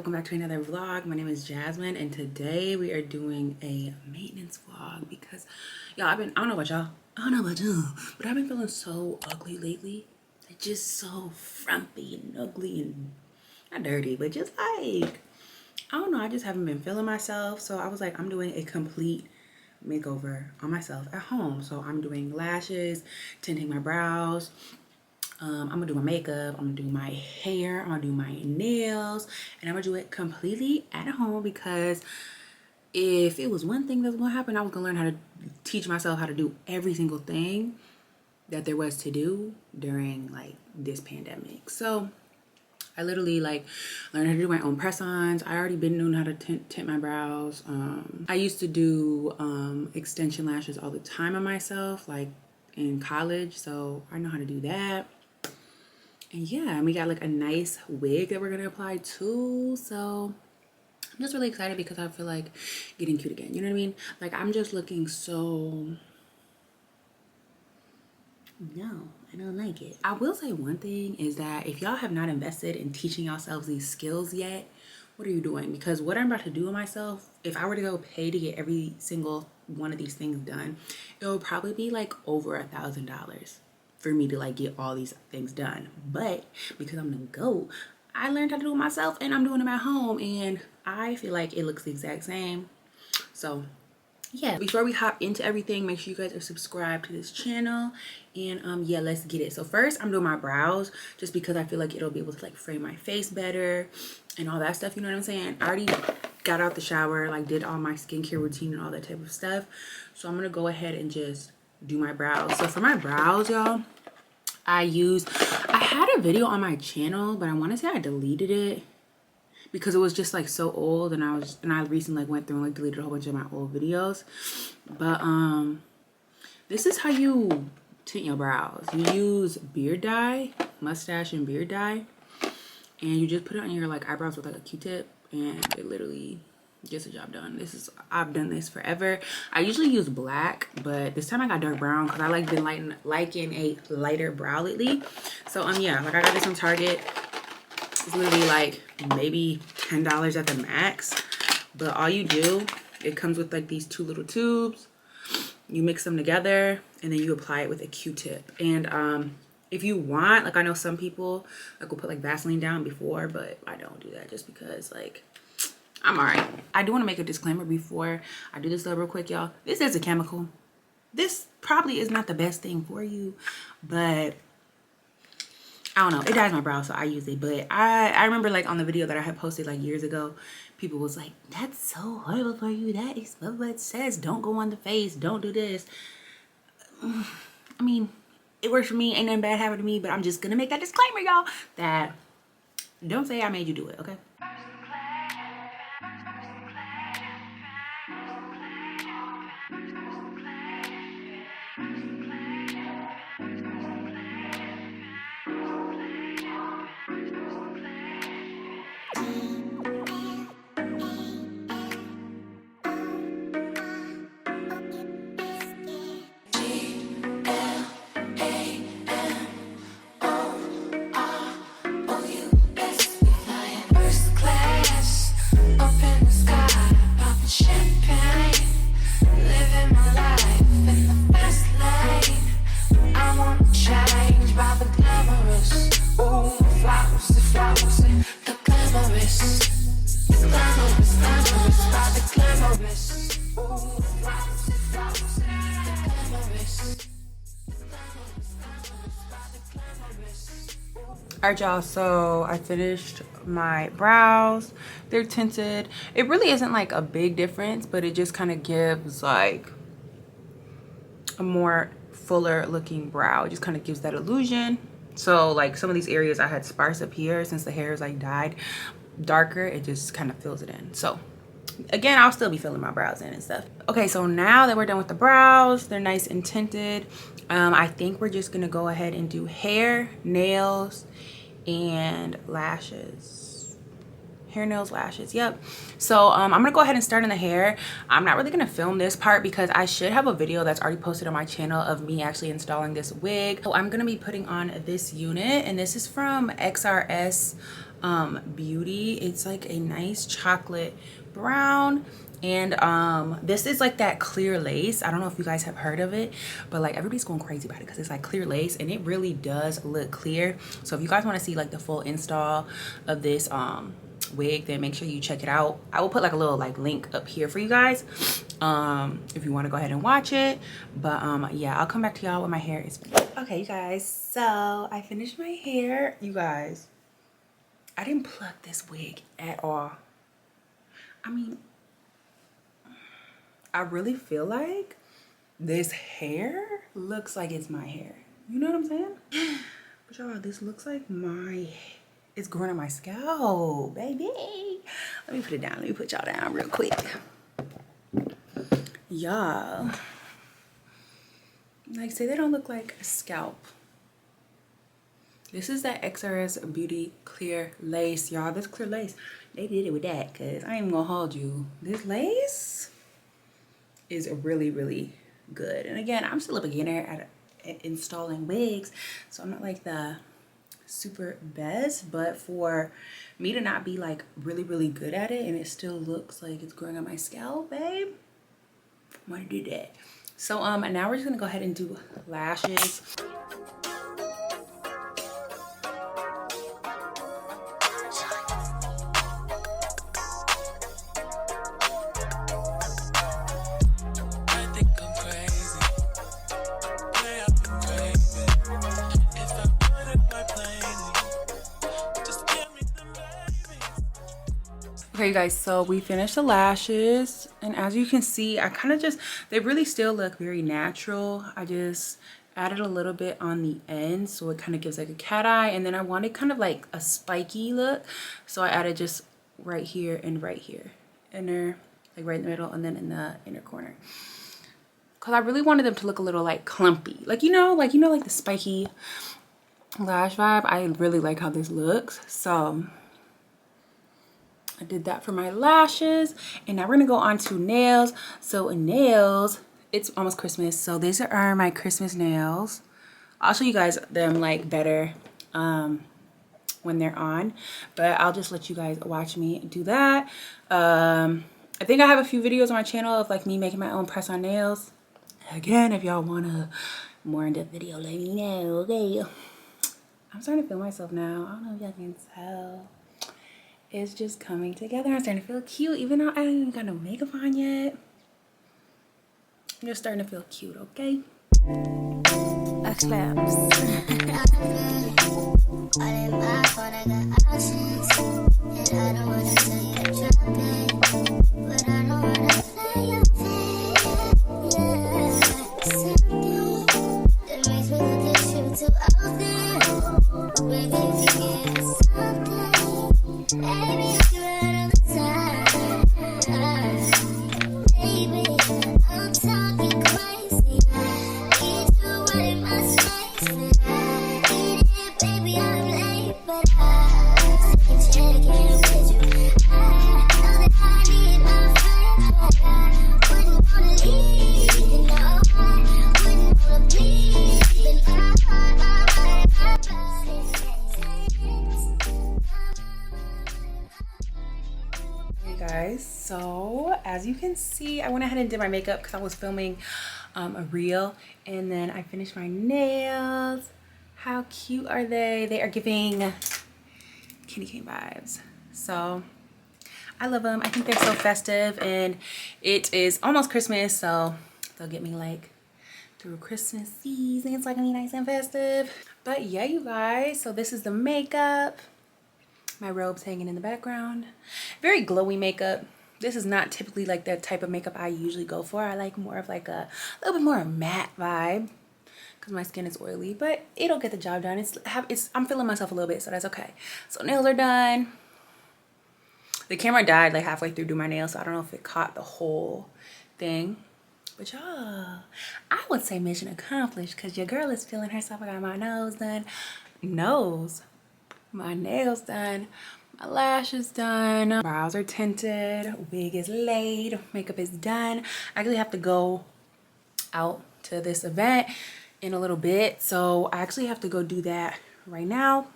welcome back to another vlog. My name is Jasmine and today we are doing a maintenance vlog because y'all, I don't know about y'all, but I've been feeling so ugly lately. Like just so frumpy and ugly and not dirty, but just like, I don't know, I just haven't been feeling myself. So I was like, I'm doing a complete makeover on myself at home. So I'm doing lashes, tinting my brows, I'm gonna do my makeup, I'm gonna do my hair, I'm gonna do my nails, and I'm gonna do it completely at home because if it was one thing that was gonna happen, I was gonna learn how to teach myself how to do every single thing that there was to do during like this pandemic. So I literally like learned how to do my own press-ons. I already been knowing how to tint my brows. I used to do extension lashes all the time on myself, like in college, so I know how to do that. And yeah, and we got like a nice wig that we're gonna apply too. So I'm just really excited because I feel like getting cute again. You know what I mean? Like I'm just looking so, no, I don't like it. I will say one thing is that if y'all have not invested in teaching yourselves these skills yet, what are you doing? Because what I'm about to do with myself, if I were to go pay to get every single one of these things done, it would probably be like over $1,000 for me to like get all these things done. But because I'm the GOAT, I learned how to do it myself and I'm doing them at home and I feel like it looks the exact same. So yeah, before we hop into everything, make sure you guys are subscribed to this channel and yeah, let's get it. So first I'm doing my brows just because I feel like it'll be able to like frame my face better and all that stuff, you know what I'm saying? I already got out the shower, like did all my skincare routine and all that type of stuff. So I'm gonna go ahead and just do my brows. So for my brows, y'all, I had a video on my channel, but I want to say I deleted it because it was just like so old, and I recently like went through and like deleted a whole bunch of my old videos. But this is how you tint your brows. You use beard dye, mustache and beard dye, and you just put it on your like eyebrows with like a Q-tip, and it literally gets the job done. I've done this forever. I usually use black, but this time I got dark brown because I like been liking a lighter brow lately. So yeah, like I got this from Target. It's literally like maybe $10 at the max, but all you do, it comes with like these two little tubes. You mix them together and then you apply it with a Q-tip. And if you want, like I know some people like will put like Vaseline down before, but I don't do that just because like I'm alright. I do want to make a disclaimer before I do this though real quick, y'all. This is a chemical. This probably is not the best thing for you, but I don't know. It dyes my brows, so I use it. But I remember like on the video that I had posted like years ago, people was like, that's so horrible for you. That is what it says. Don't go on the face. Don't do this. I mean, it works for me. Ain't nothing bad happened to me, but I'm just going to make that disclaimer, y'all, that don't say I made you do it, okay? Alright y'all, so I finished my brows. They're tinted. It really isn't like a big difference, but it just kind of gives like a more fuller looking brow. It just kind of gives that illusion. So like some of these areas I had sparse up here, since the hair is like dyed darker, it just kind of fills it in. So again, I'll still be filling my brows in and stuff. Okay, so now that we're done with the brows, they're nice and tinted. I think we're just gonna go ahead and do hair, nails, and lashes. Hair, nails, lashes, yep. So I'm gonna go ahead and start in the hair. I'm not really gonna film this part because I should have a video that's already posted on my channel of me actually installing this wig. So I'm gonna be putting on this unit, and this is from XRS Beauty. It's like a nice chocolate brown, and this is like that clear lace. I don't know if you guys have heard of it, but like everybody's going crazy about it because it's like clear lace and it really does look clear. So if you guys want to see like the full install of this wig, then make sure you check it out. I will put like a little like link up here for you guys if you want to go ahead and watch it. But yeah, I'll come back to y'all when my hair is finished. Okay, you guys, so I finished my hair. You guys, I didn't pluck this wig at all. I mean, I really feel like this hair looks like it's my hair. You know what I'm saying? But y'all, this looks like it's growing on my scalp, baby. Let me put it down. Let me put y'all down real quick. Y'all, like, say they don't look like a scalp. This is that XRS Beauty clear lace, y'all. This clear lace, they did it with that, because I ain't even gonna hold you. This lace is really, really good. And again, I'm still a beginner at installing wigs, so I'm not like the super best, but for me to not be like really, really good at it and it still looks like it's growing on my scalp, babe, I want to do that. So now we're just gonna go ahead and do lashes. Okay, you guys, so we finished the lashes, and as you can see, I kind of they really still look very natural. I just added a little bit on the end, so it kind of gives like a cat eye, and then I wanted kind of like a spiky look, so I added just right here and right here, inner, like right in the middle, and then in the inner corner, because I really wanted them to look a little like clumpy, like you know like the spiky lash vibe. I really like how this looks, so I did that for my lashes, and now we're gonna go on to nails. So nails, it's almost Christmas, so these are my Christmas nails. I'll show you guys them like better when they're on, but I'll just let you guys watch me do that. I think I have a few videos on my channel of like me making my own press on nails. Again, if y'all want a more in-depth video, let me know. Okay, I'm starting to feel myself now. I don't know if y'all can tell. It's just coming together. I'm starting to feel cute, even though I ain't even got no makeup on yet. I'm just starting to feel cute, okay? A claps. Guys, so as you can see, I went ahead and did my makeup because I was filming a reel, and then I finished my nails. How cute are they? They are giving candy cane vibes, so I love them. I think they're so festive, and it is almost Christmas, so they'll get me like through Christmas season. It's like gonna be nice and festive. But yeah, you guys, so this is the makeup. My robe's hanging in the background. Very glowy makeup. This is not typically like the type of makeup I usually go for. I like more of like a little bit more matte vibe because my skin is oily, but it'll get the job done. I'm feeling myself a little bit, so that's okay. So nails are done. The camera died like halfway through doing my nails, so I don't know if it caught the whole thing. But y'all, I would say mission accomplished because your girl is feeling herself. I got my nose done. My nails done, my lashes done, brows are tinted, wig is laid, makeup is done. I actually have to go out to this event in a little bit, so I actually have to go do that right now.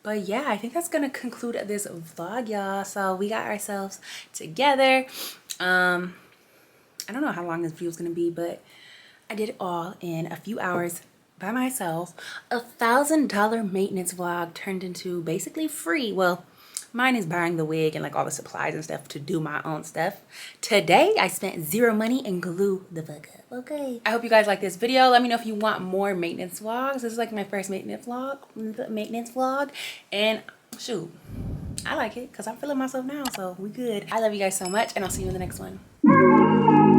But yeah, I think that's gonna conclude this vlog, y'all. So we got ourselves together. I don't know how long this video is gonna be, but I did it all in a few hours by myself. $1,000 maintenance vlog turned into basically free. Well, mine is buying the wig and like all the supplies and stuff to do my own stuff. Today, I spent zero money and glue the fuck up, okay? I hope you guys like this video. Let me know if you want more maintenance vlogs. This is like my first maintenance vlog. And shoot, I like it because I'm feeling myself now, so we good. I love you guys so much, and I'll see you in the next one.